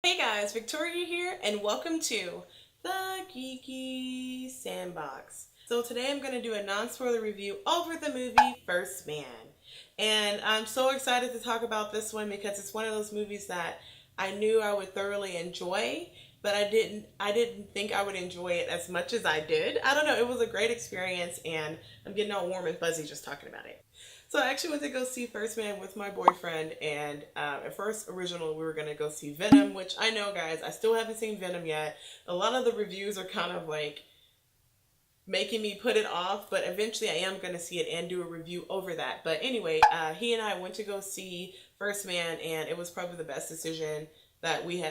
Hey guys, Victoria here, and welcome to the Geeky Sandbox. So today I'm going to do a non-spoiler review over the movie First Man. And I'm so excited to talk about this one because it's one of those movies that I knew I would thoroughly enjoy, but I didn't think I would enjoy it as much as I did. I don't know, it was a great experience and I'm getting all warm and fuzzy just talking about it. So I actually went to go see First Man with my boyfriend, and at first, originally, we were going to go see Venom, which I know, guys, I still haven't seen Venom yet. A lot of the reviews are kind of like making me put it off, but eventually I am going to see it and do a review over that. But anyway, he and I went to go see First Man, and it was probably the best decision that we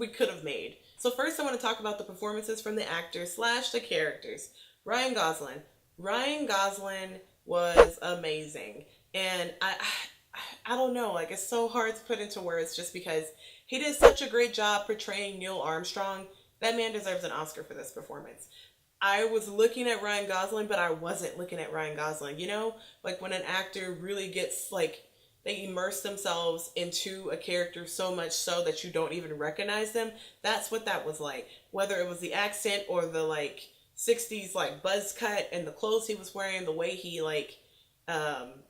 could have made. So first I want to talk about the performances from the actors slash the characters. Ryan Gosling. Ryan Gosling was amazing. And I don't know, like it's so hard to put into words just because he did such a great job portraying Neil Armstrong. That man deserves an Oscar for this performance. I was looking at Ryan Gosling, but I wasn't looking at Ryan Gosling. You know, like when an actor really gets like they immerse themselves into a character so much so that you don't even recognize them. That's what that was like. Whether it was the accent or the like 60s like buzz cut and the clothes he was wearing, the way he like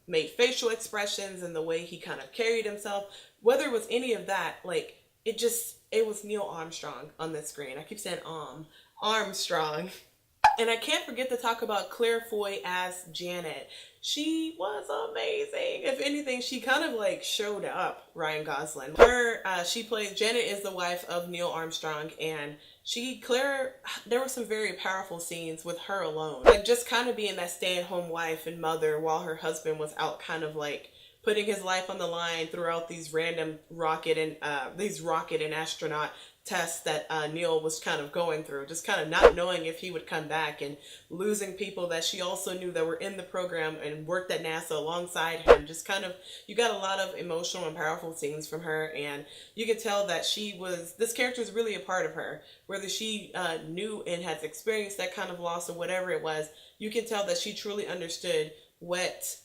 made facial expressions and the way he kind of carried himself, whether it was any of that, like it was Neil Armstrong on the screen. I keep saying Armstrong. And I can't forget to talk about Claire Foy as Janet. She was amazing. If anything, she kind of like showed up Ryan Gosling. She plays Janet is the wife of Neil Armstrong, and there were some very powerful scenes with her alone. Like just kind of being that stay-at-home wife and mother while her husband was out kind of like putting his life on the line throughout these random rocket and astronaut tests that Neil was kind of going through, just kind of not knowing if he would come back and losing people that she also knew that were in the program and worked at NASA alongside him. Just kind of, you got a lot of emotional and powerful scenes from her, and you could tell that this character is really a part of her. Whether she knew and has experienced that kind of loss or whatever it was, you can tell that she truly understood what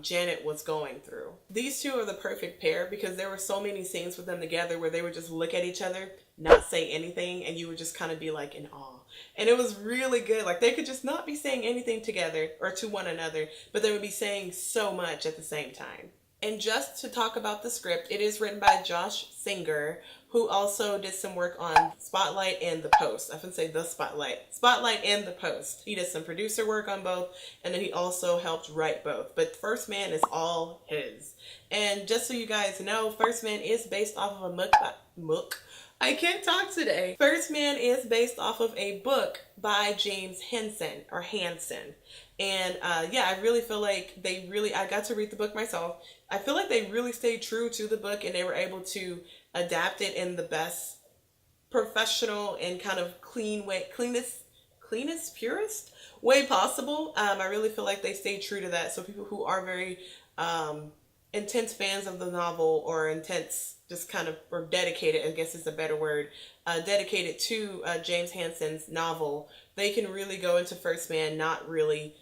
Janet was going through. These two are the perfect pair because there were so many scenes with them together where they would just look at each other, not say anything, and you would just kind of be like in awe. And it was really good. Like they could just not be saying anything together or to one another, but they would be saying so much at the same time. And just to talk about the script, it is written by Josh Singer, who also did some work on Spotlight and The Post. I often say The Spotlight and The Post. He did some producer work on both, and then he also helped write both. But First Man is all his. And just so you guys know, First Man is based off of I can't talk today. First Man is based off of a book by James Hansen. And yeah, I really feel like I got to read the book myself. I feel like they really stayed true to the book and they were able to adapt it in the best professional and kind of cleanest, purest way possible. I really feel like they stayed true to that. So people who are very intense fans of the novel or intense, just kind of, or dedicated, I guess is a better word, dedicated to James Hansen's novel, they can really go into First Man not really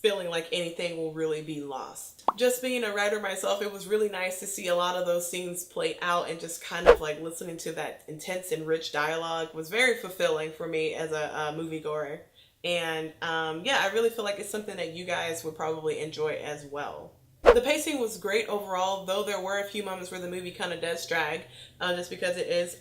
feeling like anything will really be lost. Just being a writer myself, it was really nice to see a lot of those scenes play out and just kind of like listening to that intense and rich dialogue was very fulfilling for me as a moviegoer. And yeah, I really feel like it's something that you guys would probably enjoy as well. The pacing was great overall, though there were a few moments where the movie kind of does drag, just because it is,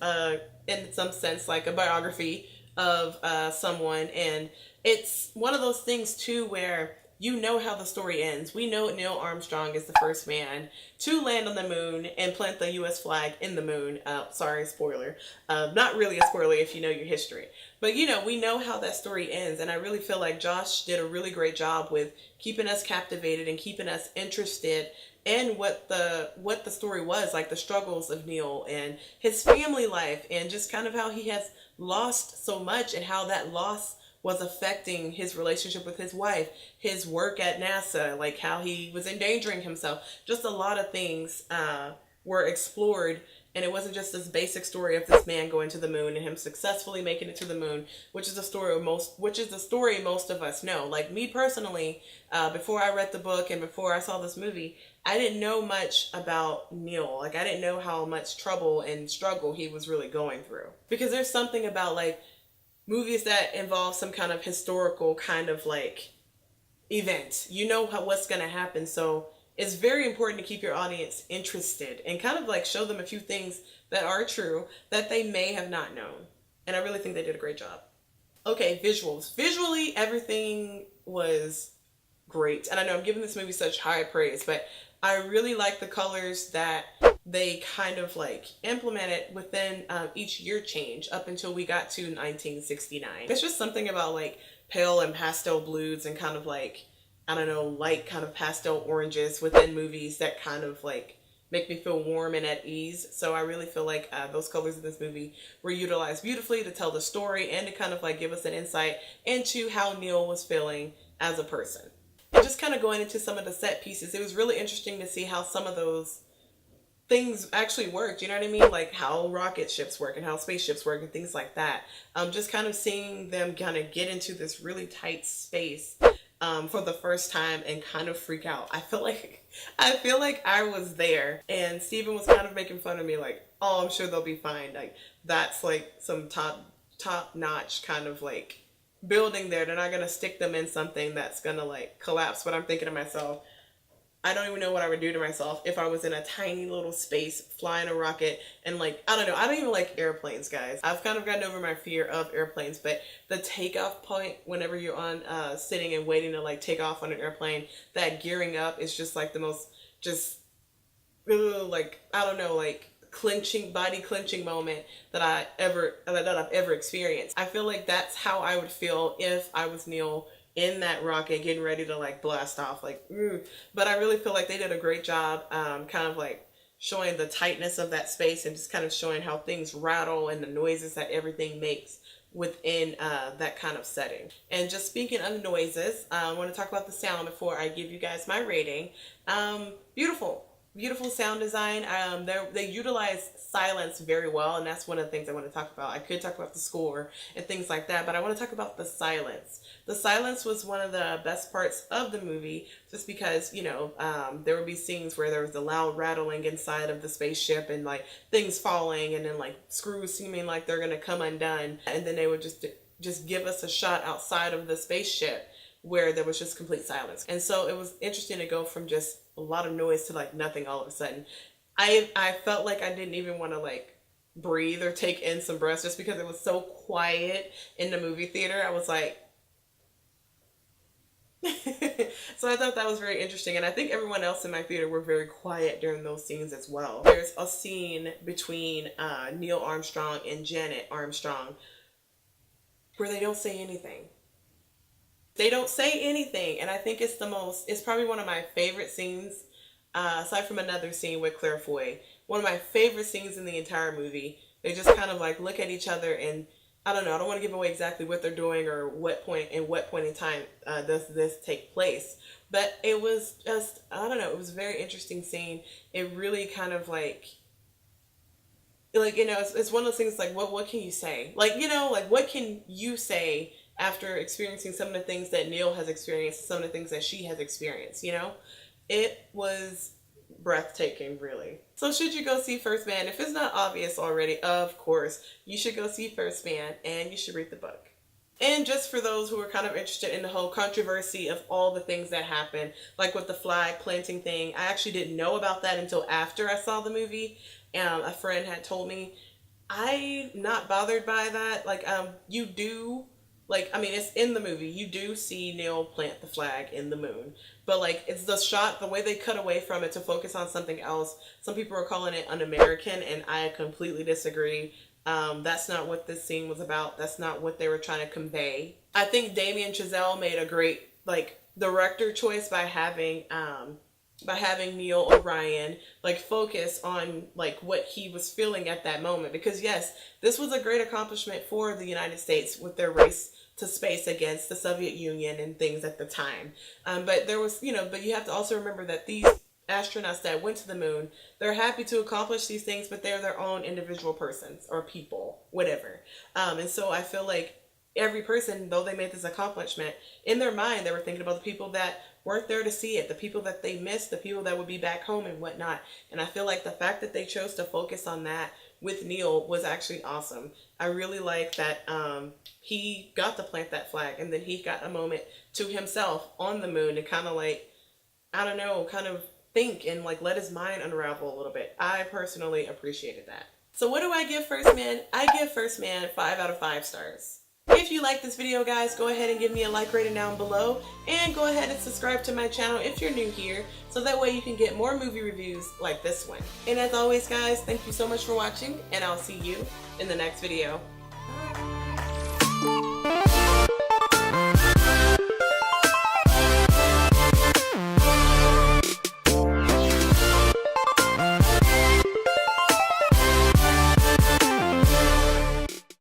in some sense, like a biography of someone. And it's one of those things, too, where you know how the story ends. We know Neil Armstrong is the first man to land on the moon and plant the U.S. flag in the moon. Sorry, spoiler. Not really a spoiler if you know your history. But, you know, we know how that story ends. And I really feel like Josh did a really great job with keeping us captivated and keeping us interested in what the story was, like the struggles of Neil and his family life and just kind of how he has lost so much and how that loss was affecting his relationship with his wife, his work at NASA, like how he was endangering himself. Just a lot of things were explored, and it wasn't just this basic story of this man going to the moon and him successfully making it to the moon, which is the story most of us know. Like me personally, before I read the book and before I saw this movie, I didn't know much about Neil. Like, I didn't know how much trouble and struggle he was really going through. Because there's something about, like, movies that involve some kind of historical kind of, like, event. You know what's going to happen. So it's very important to keep your audience interested and kind of, like, show them a few things that are true that they may have not known. And I really think they did a great job. Okay, visuals. Visually, everything was great. And I know I'm giving this movie such high praise, but I really like the colors that they kind of like implemented within each year change up until we got to 1969. It's just something about like pale and pastel blues and kind of like, I don't know, light kind of pastel oranges within movies that kind of like make me feel warm and at ease. So I really feel like those colors in this movie were utilized beautifully to tell the story and to kind of like give us an insight into how Neil was feeling as a person. And just kind of going into some of the set pieces, it was really interesting to see how some of those things actually worked. You know what I mean? Like how rocket ships work and how spaceships work and things like that. Just kind of seeing them kind of get into this really tight space for the first time and kind of freak out. I feel like I was there, and Steven was kind of making fun of me like, oh, I'm sure they'll be fine. Like that's like some top notch kind of like building there. They're not gonna stick them in something that's gonna like collapse. But I'm thinking to myself, I don't even know what I would do to myself if I was in a tiny little space flying a rocket and like, I don't know. I don't even like airplanes, guys. I've kind of gotten over my fear of airplanes, but the takeoff point whenever you're on sitting and waiting to like take off on an airplane, that gearing up is just like the most just like, I don't know, like body clenching moment that I've ever experienced. I feel like that's how I would feel if I was Neil in that rocket getting ready to like blast off, like but I really feel like they did a great job kind of like showing the tightness of that space and just kind of showing how things rattle and the noises that everything makes within that kind of setting. And just speaking of noises, I want to talk about the sound before I give you guys my rating. Beautiful sound design. They utilize silence very well, and that's one of the things I want to talk about. I could talk about the score and things like that, but I want to talk about the silence. The silence was one of the best parts of the movie, just because, you know, there would be scenes where there was the loud rattling inside of the spaceship and like things falling, and then like screws seeming like they're gonna come undone, and then they would just give us a shot outside of the spaceship where there was just complete silence. And so it was interesting to go from just a lot of noise to like nothing all of a sudden. I felt like I didn't even want to like breathe or take in some breaths just because it was so quiet in the movie theater. I was like, so I thought that was very interesting, and I think everyone else in my theater were very quiet during those scenes as well. There's a scene between Neil Armstrong and Janet Armstrong where they don't say anything. They don't say anything, and I think it's probably one of my favorite scenes, aside from another scene with Claire Foy. One of my favorite scenes in the entire movie. They just kind of like look at each other, and I don't know, I don't want to give away exactly what they're doing or what point in time does this take place. But it was just, I don't know, it was a very interesting scene. It really kind of like, you know, it's one of those things like, what can you say? Like, you know, like what can you say after experiencing some of the things that Neil has experienced, some of the things that she has experienced, you know? It was breathtaking, really. So should you go see First Man? If it's not obvious already, of course, you should go see First Man, and you should read the book. And just for those who are kind of interested in the whole controversy of all the things that happened, like with the flag planting thing, I actually didn't know about that until after I saw the movie. A friend had told me. I'm not bothered by that. Like, you do... Like, I mean, it's in the movie. You do see Neil plant the flag in the moon. But, like, it's the shot, the way they cut away from it to focus on something else. Some people are calling it un-American, and I completely disagree. That's not what this scene was about. That's not what they were trying to convey. I think Damien Chazelle made a great, like, director choice by having Neil O'Brien like focus on like what he was feeling at that moment, because yes, this was a great accomplishment for the United States with their race to space against the Soviet Union and things at the time, but there was, you know, but you have to also remember that these astronauts that went to the moon, they're happy to accomplish these things, but they're their own individual persons or people, whatever, and so I feel like every person, though they made this accomplishment, in their mind they were thinking about the people that weren't there to see it, the people that they missed, the people that would be back home and whatnot. And I feel like the fact that they chose to focus on that with Neil was actually awesome. I really like that he got to plant that flag, and then he got a moment to himself on the moon to kind of like, I don't know, kind of think and like let his mind unravel a little bit. I personally appreciated that. So what do I give First Man? I give First Man 5 out of 5 stars. If you like this video, guys, go ahead and give me a like rating down below, and go ahead and subscribe to my channel if you're new here, so that way you can get more movie reviews like this one. And as always, guys, thank you so much for watching, and I'll see you in the next video. Bye.